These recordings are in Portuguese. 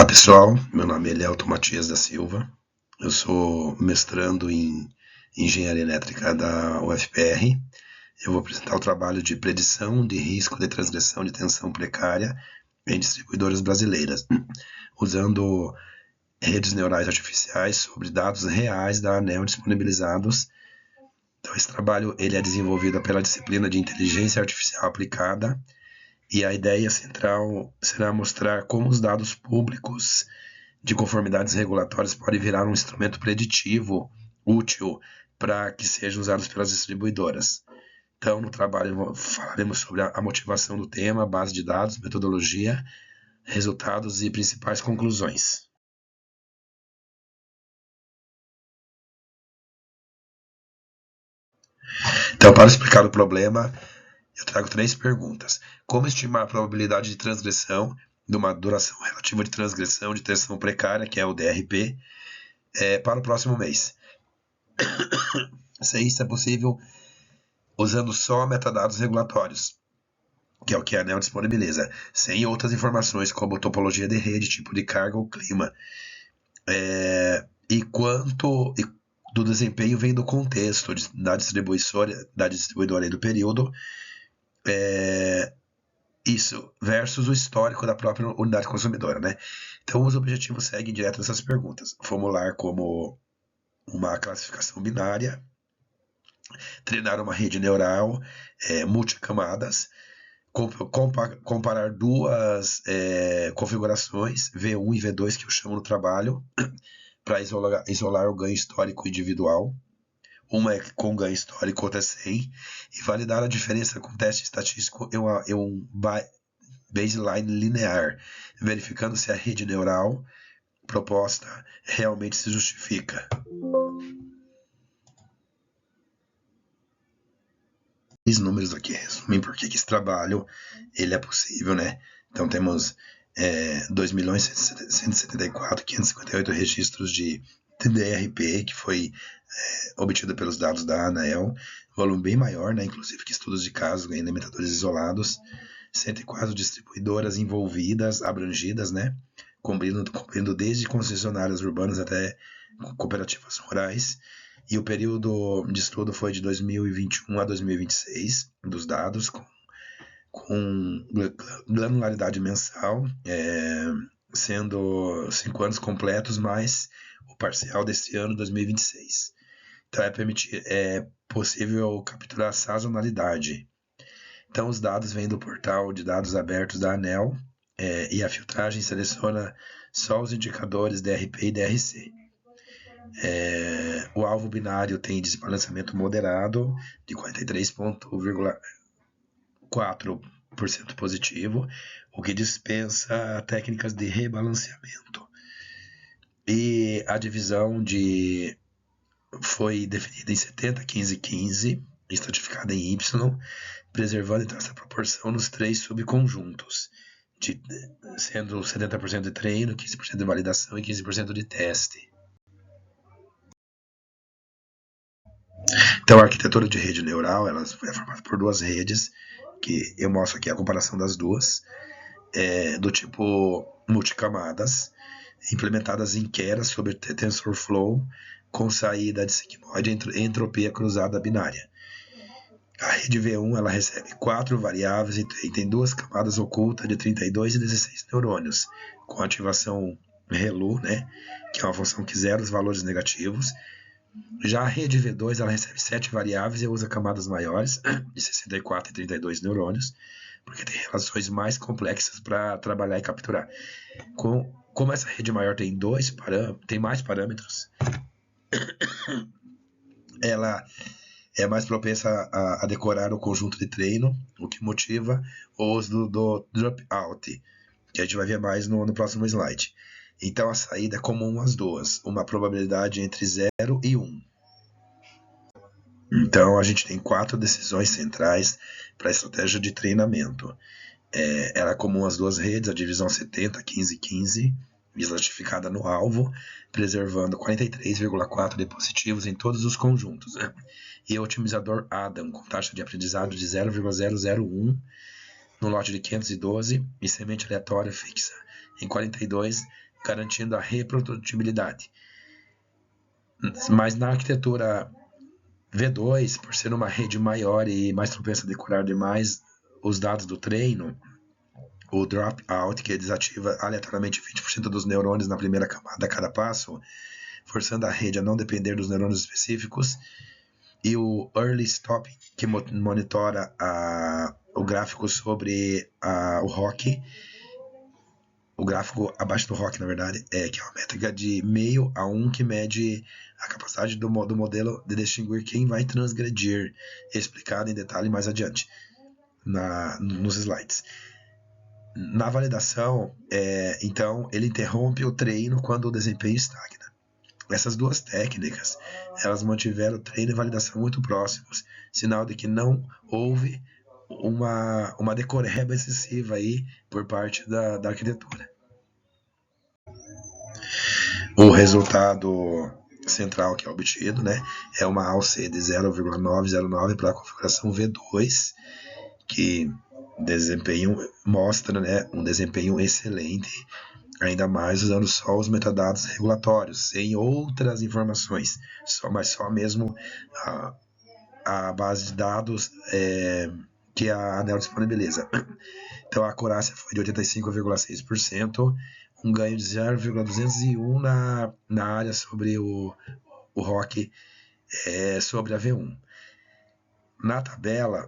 pessoal, meu nome é Elielton Matias da Silva, eu sou mestrando em Engenharia Elétrica da UFPR. Eu vou apresentar o trabalho de predição de risco de transgressão de tensão precária em distribuidoras brasileiras, usando redes neurais artificiais sobre dados reais da ANEEL disponibilizados. Então, esse trabalho ele é desenvolvido pela disciplina de Inteligência Artificial Aplicada, e a ideia central será mostrar como os dados públicos de conformidades regulatórias podem virar um instrumento preditivo útil para que sejam usados pelas distribuidoras. Então, no trabalho, falaremos sobre a motivação do tema, base de dados, metodologia, resultados e principais conclusões. Então, para explicar o problema, eu trago 3 perguntas. Como estimar a probabilidade de transgressão de uma duração relativa de transgressão de tensão precária, que é o DRP, para o próximo mês? Se isso é possível usando só metadados regulatórios, que é o que a ANEEL disponibiliza, sem outras informações como topologia de rede, tipo de carga ou clima. E quanto do desempenho vem do contexto da distribuidora e do período, isso versus o histórico da própria unidade consumidora, né? Então, os objetivos seguem direto nessas perguntas. Formular como uma classificação binária, treinar uma rede neural multicamadas, comparar duas configurações, V1 e V2, que eu chamo no trabalho, para isolar o ganho histórico individual. Uma é com ganho histórico, outra é sem, e validar a diferença com teste estatístico em um baseline linear, verificando se a rede neural proposta realmente se justifica. Esses números aqui resumem por que esse trabalho ele é possível, né? Então temos 2.174.558 registros de DRP que foi obtido pelos dados da ANEEL, volume bem maior, né? Inclusive que estudos de caso em limitadores isolados, 104 distribuidoras envolvidas, abrangidas, né? Cobrindo desde concessionárias urbanas até cooperativas rurais. E o período de estudo foi de 2021 a 2026, dos dados, com granularidade mensal, sendo 5 anos completos, mais o parcial desse ano, 2026. Então, é possível capturar a sazonalidade. Então, os dados vêm do portal de dados abertos da ANEEL, e a filtragem seleciona só os indicadores DRP e DRC. O alvo binário tem desbalanceamento moderado de 43,4% positivo, o que dispensa técnicas de rebalanceamento. E a divisão foi definida em 70, 15, 15, estratificada em Y, preservando então essa proporção nos 3 subconjuntos, sendo 70% de treino, 15% de validação e 15% de teste. Então, a arquitetura de rede neural ela é formada por 2 redes, que eu mostro aqui a comparação das duas, do tipo multicamadas, implementadas em Keras sobre TensorFlow, com saída de sigmoide e entropia cruzada binária. A rede V1 ela recebe 4 variáveis e tem 2 camadas ocultas de 32 e 16 neurônios, com ativação ReLU, né, que é uma função que zera os valores negativos. Já a rede V2 ela recebe 7 variáveis e usa camadas maiores, de 64 e 32 neurônios, porque tem relações mais complexas para trabalhar e capturar. Como essa rede maior tem mais parâmetros, ela é mais propensa a decorar o conjunto de treino, o que motiva o uso do dropout, que a gente vai ver mais no próximo slide. Então a saída é comum às duas, uma probabilidade entre 0 e 1. Então a gente tem 4 decisões centrais para a estratégia de treinamento. Ela é comum às duas redes, a divisão 70, 15, 15, estratificada no alvo, preservando 43,4 de positivos em todos os conjuntos, né? E o otimizador Adam, com taxa de aprendizado de 0,001 no lote de 512 e semente aleatória fixa em 42 garantindo a reprodutibilidade. Mas na arquitetura V2, por ser uma rede maior e mais propensa a decorar demais os dados do treino, o dropout, que desativa aleatoriamente 20% dos neurônios na primeira camada a cada passo, forçando a rede a não depender dos neurônios específicos, e o early stopping, que monitora o gráfico sobre o ROC, o gráfico abaixo do ROC, na verdade, que é uma métrica de meio a 1 que mede a capacidade do modelo de distinguir quem vai transgredir, explicado em detalhe mais adiante nos slides. Na validação, então, ele interrompe o treino quando o desempenho estagna. Essas duas técnicas, elas mantiveram o treino e validação muito próximos, sinal de que não houve uma decoreba excessiva aí por parte da arquitetura. O resultado central que é obtido, né, é uma AUC de 0,909 para a configuração V2, que mostra, né, um desempenho excelente, ainda mais usando só os metadados regulatórios, sem outras informações, mas só mesmo a base de dados que a ANEEL disponibiliza. Então a acurácia foi de 85,6%, um ganho de 0,201 na área sobre o ROC sobre a V1. Na tabela,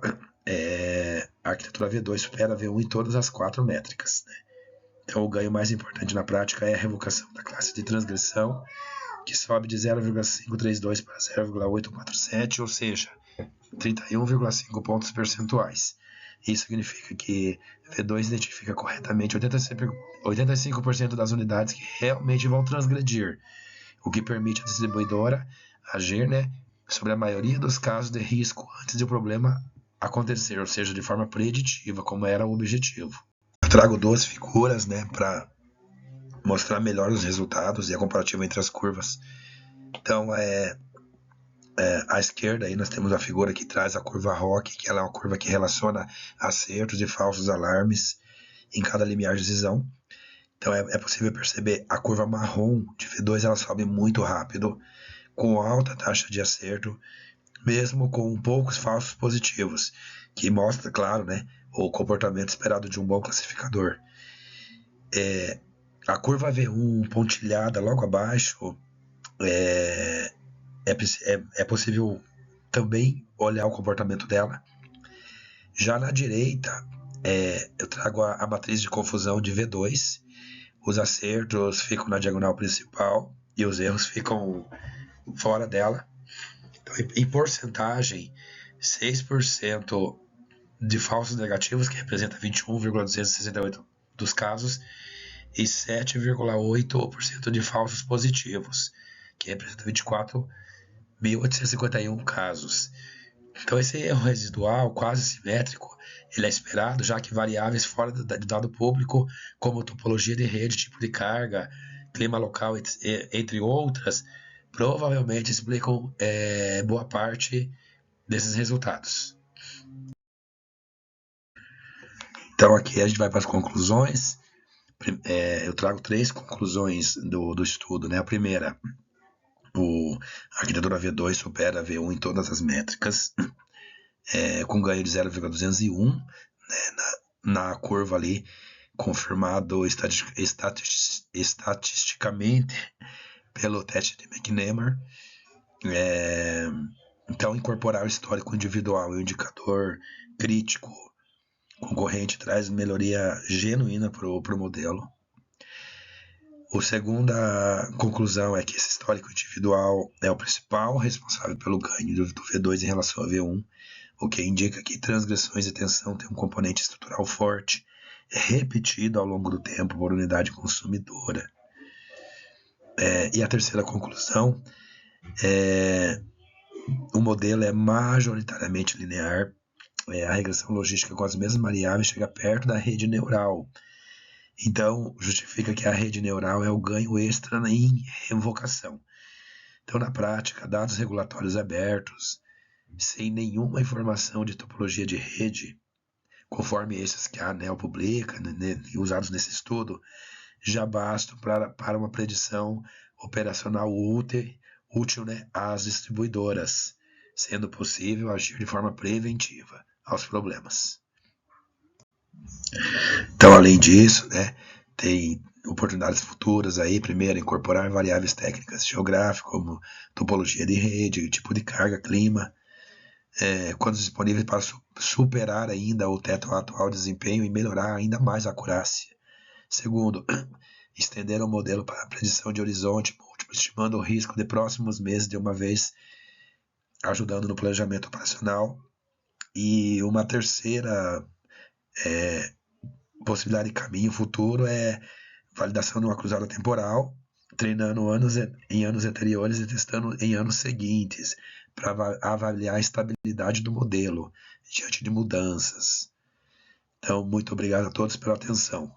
a arquitetura V2 supera a V1 em todas as 4 métricas, né? Então o ganho mais importante na prática é a revocação da classe de transgressão, que sobe de 0,532 para 0,847, ou seja, 31,5 pontos percentuais. Isso significa que V2 identifica corretamente 85% das unidades que realmente vão transgredir, o que permite a distribuidora agir, né, sobre a maioria dos casos de risco antes de o problema acontecer, ou seja, de forma preditiva, como era o objetivo. Eu trago 2 figuras, né, para mostrar melhor os resultados e a comparativa entre as curvas. Então, à esquerda aí nós temos a figura que traz a curva ROC, que ela é uma curva que relaciona acertos e falsos alarmes em cada limiar de decisão. Então é possível perceber a curva marrom de V2, ela sobe muito rápido, com alta taxa de acerto, mesmo com poucos falsos positivos, que mostra, claro, né, o comportamento esperado de um bom classificador. A curva V1 pontilhada logo abaixo, é possível também olhar o comportamento dela. Já na direita, eu trago a matriz de confusão de V2. Os acertos ficam na diagonal principal e os erros ficam fora dela. Então, em porcentagem, 6% de falsos negativos, que representa 21,268 dos casos, e 7,8% de falsos positivos, que representa 24.851 casos. Então esse erro residual quase simétrico, ele é esperado, já que variáveis fora do dado público, como topologia de rede, tipo de carga, clima local, entre outras, provavelmente explicam boa parte desses resultados. Então aqui a gente vai para as conclusões. Eu trago 3 conclusões do estudo, né? A primeira, a arquitetura V2 supera a V1 em todas as métricas, com ganho de 0,201, né, na curva ali, confirmado estatisticamente pelo teste de McNamara. Então, incorporar o histórico individual e o indicador crítico concorrente traz melhoria genuína para o modelo. A segunda conclusão é que esse histórico individual é o principal responsável pelo ganho do V2 em relação ao V1, o que indica que transgressões de tensão têm um componente estrutural forte, repetido ao longo do tempo por unidade consumidora. E a terceira conclusão o modelo é majoritariamente linear, a regressão logística com as mesmas variáveis chega perto da rede neural. Então, justifica que a rede neural é o ganho extra em revocação. Então, na prática, dados regulatórios abertos, sem nenhuma informação de topologia de rede, conforme esses que a ANEEL publica, né, usados nesse estudo, já bastam para uma predição operacional útil, né, às distribuidoras, sendo possível agir de forma preventiva aos problemas. Então, além disso, né, tem oportunidades futuras aí. Primeiro, incorporar variáveis técnicas geográficas, como topologia de rede, tipo de carga, clima, quando disponíveis para superar ainda o teto atual de desempenho e melhorar ainda mais a acurácia. Segundo, estender o modelo para a predição de horizonte múltiplo, estimando o risco de próximos meses de uma vez, ajudando no planejamento operacional. E uma terceira possibilidade de caminho futuro é validação de uma cruzada temporal, treinando em anos anteriores e testando em anos seguintes, para avaliar a estabilidade do modelo diante de mudanças. Então, muito obrigado a todos pela atenção.